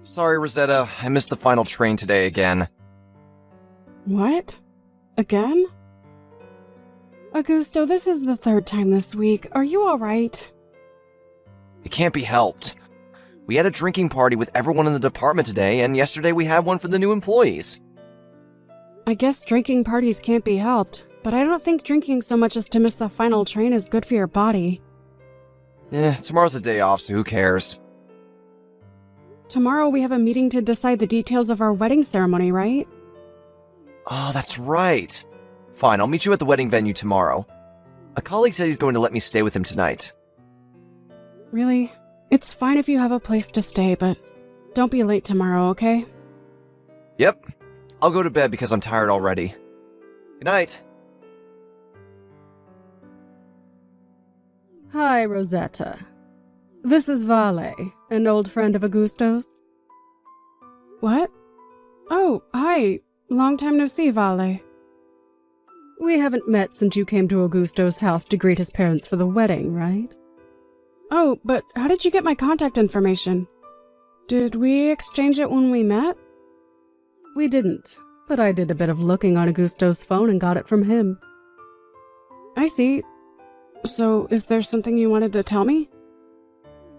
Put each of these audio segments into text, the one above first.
Sorry, Rosetta, I missed the final train today again. What? Again? Augusto, this is the third time this week. Are you alright? It can't be helped. We had a drinking party with everyone in the department today, and yesterday we had one for the new employees. I guess drinking parties can't be helped, but I don't think drinking so much as to miss the final train is good for your body. Tomorrow's a day off, so who cares? Tomorrow we have a meeting to decide the details of our wedding ceremony, right? Oh, that's right. Fine, I'll meet you at the wedding venue tomorrow. A colleague said he's going to let me stay with him tonight. Really? It's fine if you have a place to stay, but don't be late tomorrow, okay? Yep. I'll go to bed because I'm tired already. Good night. Hi, Rosetta. This is Vale, an old friend of Augusto's. What? Oh, hi. Long time no see, Vale. We haven't met since you came to Augusto's house to greet his parents for the wedding, right? Oh, but how did you get my contact information? Did we exchange it when we met? We didn't, but I did a bit of looking on Augusto's phone and got it from him. I see. So, is there something you wanted to tell me?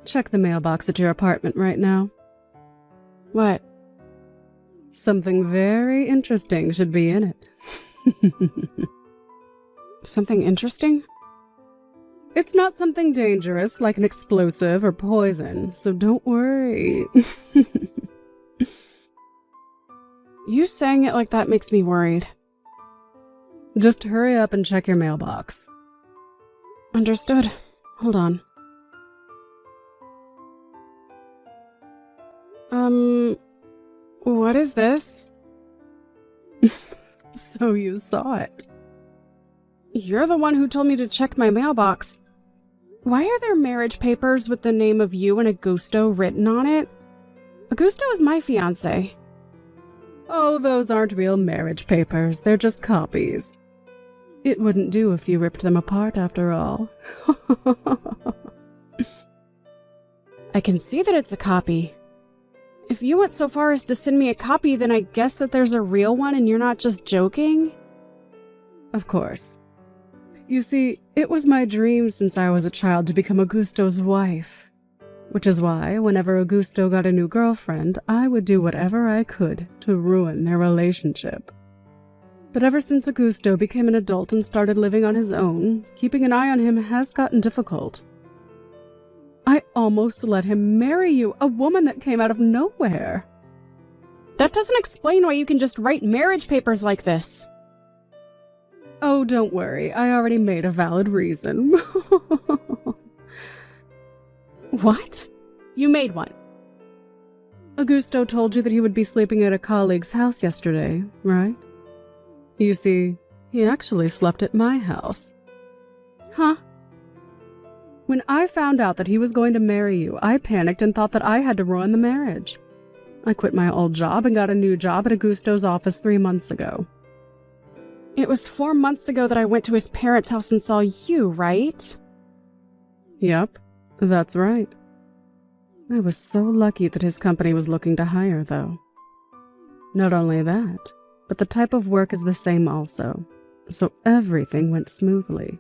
Check the mailbox at your apartment right now. What? Something very interesting should be in it. Something interesting? It's not something dangerous like an explosive or poison, so don't worry. You saying it like that makes me worried. Just hurry up and check your mailbox. Understood. Hold on. What is this? So you saw it. You're the one who told me to check my mailbox. Why are there marriage papers with the name of you and Augusto written on it? Augusto is my fiance. Oh, those aren't real marriage papers. They're just copies. It wouldn't do if you ripped them apart after all. I can see that it's a copy. If you went so far as to send me a copy, then I guess that there's a real one and you're not just joking? Of course. You see, it was my dream since I was a child to become Augusto's wife. Which is why, whenever Augusto got a new girlfriend, I would do whatever I could to ruin their relationship. But ever since Augusto became an adult and started living on his own, keeping an eye on him has gotten difficult. I almost let him marry you, a woman that came out of nowhere. That doesn't explain why you can just write marriage papers like this. Oh, don't worry. I already made a valid reason. What? You made one. Augusto told you that he would be sleeping at a colleague's house yesterday, right? You see, he actually slept at my house. Huh? When I found out that he was going to marry you, I panicked and thought that I had to ruin the marriage. I quit my old job and got a new job at Augusto's office 3 months ago. It was 4 months ago that I went to his parents' house and saw you, right? Yep, that's right. I was so lucky that his company was looking to hire, though. Not only that, but the type of work is the same also, so everything went smoothly.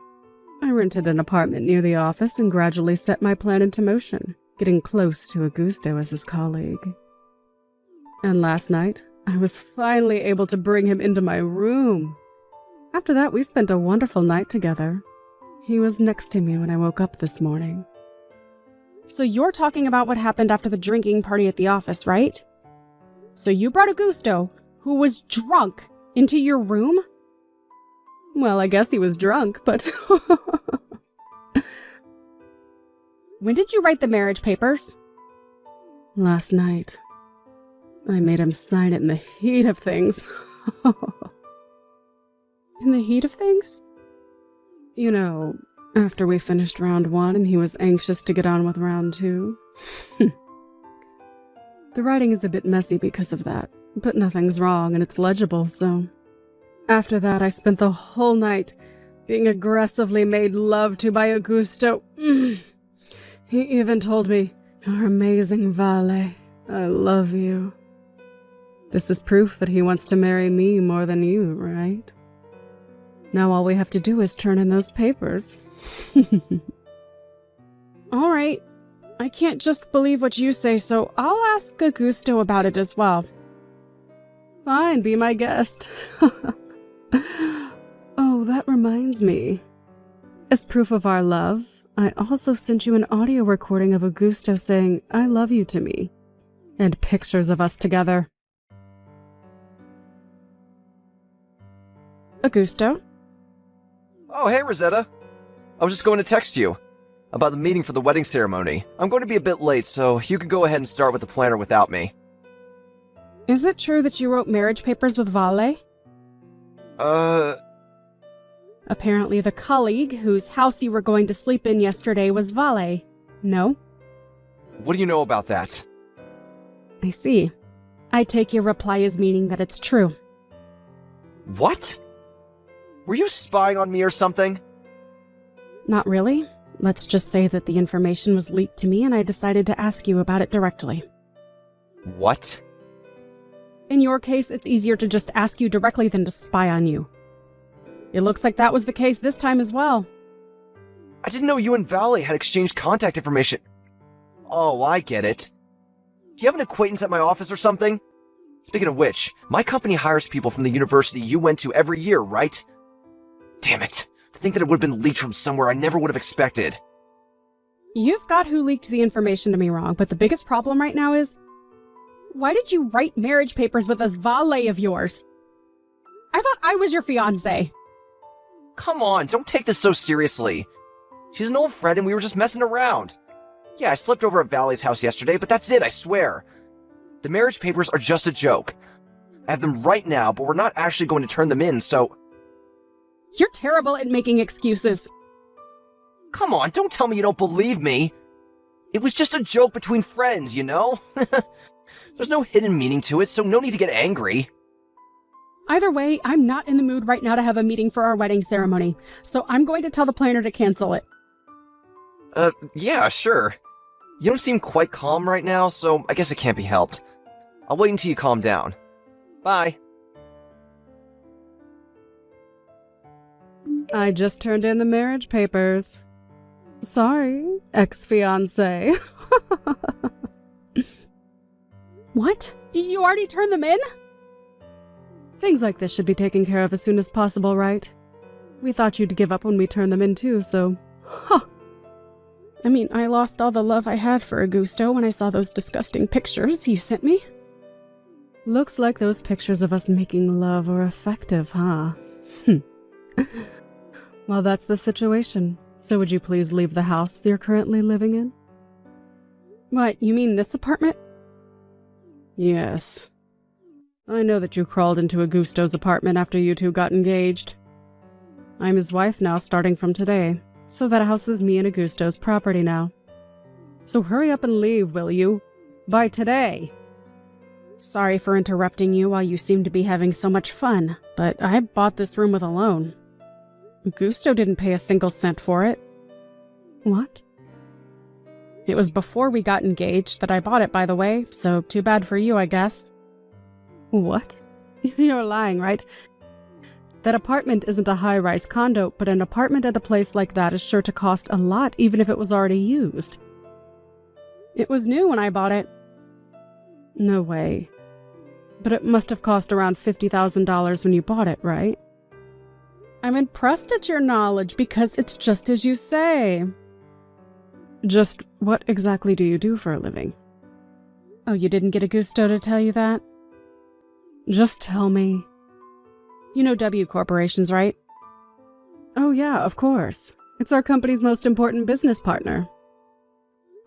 I rented an apartment near the office and gradually set my plan into motion, getting close to Augusto as his colleague. And last night, I was finally able to bring him into my room. After that, we spent a wonderful night together. He was next to me when I woke up this morning. So you're talking about what happened after the drinking party at the office, right? So you brought Augusto, who was drunk, into your room? Well, I guess he was drunk, but... When did you write the marriage papers? Last night. I made him sign it in the heat of things. In the heat of things? You know, after we finished round 1 and he was anxious to get on with round 2. The writing is a bit messy because of that, but nothing's wrong and it's legible, so... After that, I spent the whole night being aggressively made love to by Augusto. He even told me, "You're amazing, Vale," I love you. This is proof that he wants to marry me more than you, right? Now all we have to do is turn in those papers. All right. I can't just believe what you say, so I'll ask Augusto about it as well. Fine, be my guest. Oh, that reminds me. As proof of our love, I also sent you an audio recording of Augusto saying, "I love you" to me, and pictures of us together. Augusto? Oh, hey, Rosetta. I was just going to text you about the meeting for the wedding ceremony. I'm going to be a bit late, so you can go ahead and start with the planner without me. Is it true that you wrote marriage papers with Vale? Apparently the colleague whose house you were going to sleep in yesterday was Vale. No? What do you know about that? I see. I take your reply as meaning that it's true. What? Were you spying on me or something? Not really. Let's just say that the information was leaked to me and I decided to ask you about it directly. What? In your case, it's easier to just ask you directly than to spy on you. It looks like that was the case this time as well. I didn't know you and Valley had exchanged contact information. Oh, I get it. Do you have an acquaintance at my office or something? Speaking of which, my company hires people from the university you went to every year, right? Damn it. To think that it would have been leaked from somewhere I never would have expected. You've got who leaked the information to me wrong, but the biggest problem right now is, why did you write marriage papers with this valet of yours? I thought I was your fiance. Come on, don't take this so seriously. She's an old friend and we were just messing around. Yeah, I slept over at Valley's house yesterday, but that's it, I swear. The marriage papers are just a joke. I have them right now, but we're not actually going to turn them in, so... You're terrible at making excuses. Come on, don't tell me you don't believe me. It was just a joke between friends, you know? There's no hidden meaning to it, so no need to get angry. Either way, I'm not in the mood right now to have a meeting for our wedding ceremony, so I'm going to tell the planner to cancel it. Yeah, sure. You don't seem quite calm right now, so I guess it can't be helped. I'll wait until you calm down. Bye. I just turned in the marriage papers. Sorry, ex-fiance. What? You already turned them in? Things like this should be taken care of as soon as possible, right? We thought you'd give up when we turned them in too, so... Huh. I mean, I lost all the love I had for Augusto when I saw those disgusting pictures you sent me. Looks like those pictures of us making love are effective, huh? Well, that's the situation. So would you please leave the house you're currently living in? What, you mean this apartment? Yes. I know that you crawled into Augusto's apartment after you two got engaged. I'm his wife now starting from today, so that house is me and Augusto's property now. So hurry up and leave, will you? By today! Sorry for interrupting you while you seem to be having so much fun, but I bought this room with a loan. Augusto didn't pay a single cent for it. What? It was before we got engaged that I bought it, by the way, so too bad for you, I guess. What? You're lying, right? That apartment isn't a high-rise condo, but an apartment at a place like that is sure to cost a lot, even if it was already used. It was new when I bought it. No way. But it must have cost around $50,000 when you bought it, right? I'm impressed at your knowledge because it's just as you say. Just what exactly do you do for a living? Oh, you didn't get Augusto to tell you that? Just tell me. You know W Corporations, right? Oh yeah, of course. It's our company's most important business partner.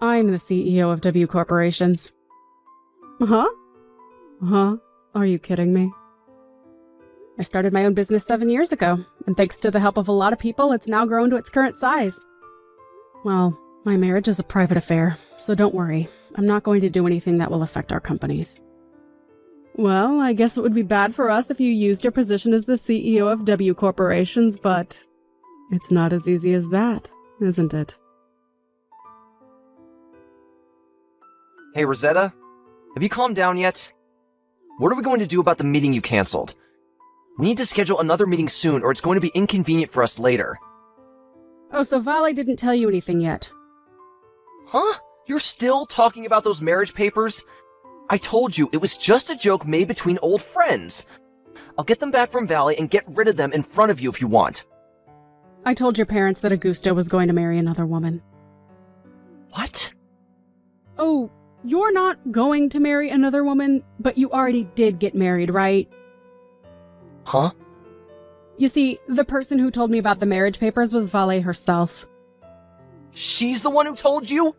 I'm the CEO of W Corporations. Huh? Huh? Are you kidding me? I started my own business 7 years ago, and thanks to the help of a lot of people, it's now grown to its current size. Well, my marriage is a private affair, so don't worry. I'm not going to do anything that will affect our companies. Well, I guess it would be bad for us if you used your position as the CEO of W Corporations, but it's not as easy as that, isn't it? Hey, Rosetta? have you calmed down yet? What are we going to do about the meeting you canceled? We need to schedule another meeting soon, or it's going to be inconvenient for us later. Oh, so Vale didn't tell you anything yet? Huh? You're still talking about those marriage papers? I told you it was just a joke made between old friends. I'll get them back from Valley and get rid of them in front of you if you want. I told your parents that Augusto was going to marry another woman. What? Oh, you're not going to marry another woman, but you already did get married, right? Huh? You see, the person who told me about the marriage papers was Vale herself. She's the one who told you?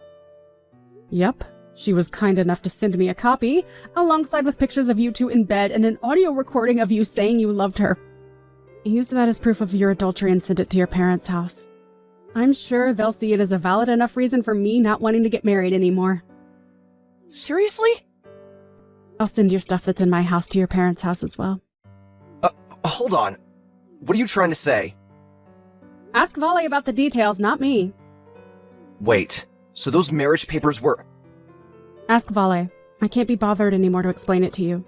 Yep. She was kind enough to send me a copy, alongside with pictures of you two in bed and an audio recording of you saying you loved her. I used that as proof of your adultery and sent it to your parents' house. I'm sure they'll see it as a valid enough reason for me not wanting to get married anymore. Seriously? I'll send your stuff that's in my house to your parents' house as well. Hold on. What are you trying to say? Ask Vale about the details, not me. Wait, so those marriage papers were... Ask Vale. I can't be bothered anymore to explain it to you.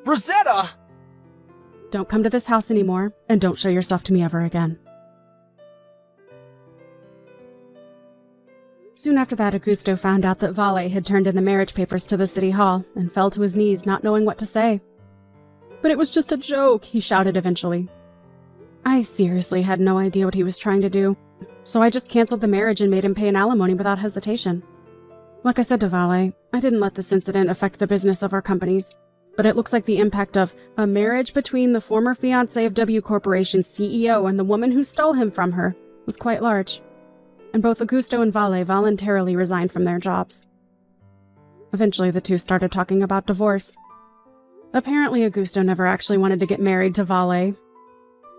Rosetta! Don't come to this house anymore, and don't show yourself to me ever again. Soon after that, Augusto found out that Vale had turned in the marriage papers to the city hall and fell to his knees, not knowing what to say. But it was just a joke, he shouted eventually. I seriously had no idea what he was trying to do, so I just canceled the marriage and made him pay an alimony without hesitation. Like I said to Vale, I didn't let this incident affect the business of our companies, but it looks like the impact of a marriage between the former fiance of W Corporation's CEO and the woman who stole him from her was quite large, and both Augusto and Vale voluntarily resigned from their jobs. Eventually, the two started talking about divorce. Apparently, Augusto never actually wanted to get married to Vale,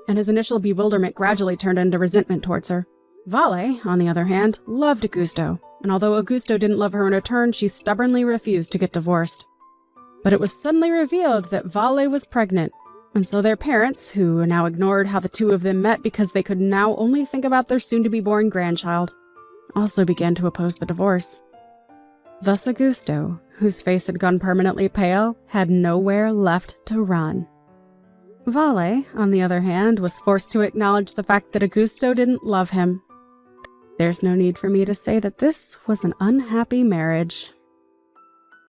and his initial bewilderment gradually turned into resentment towards her. Vale, on the other hand, loved Augusto, and although Augusto didn't love her in return, she stubbornly refused to get divorced. But it was suddenly revealed that Vale was pregnant, and so their parents, who now ignored how the two of them met because they could now only think about their soon-to-be-born grandchild, also began to oppose the divorce. Thus Augusto, whose face had gone permanently pale, had nowhere left to run. Vale, on the other hand, was forced to acknowledge the fact that Augusto didn't love him. There's no need for me to say that this was an unhappy marriage.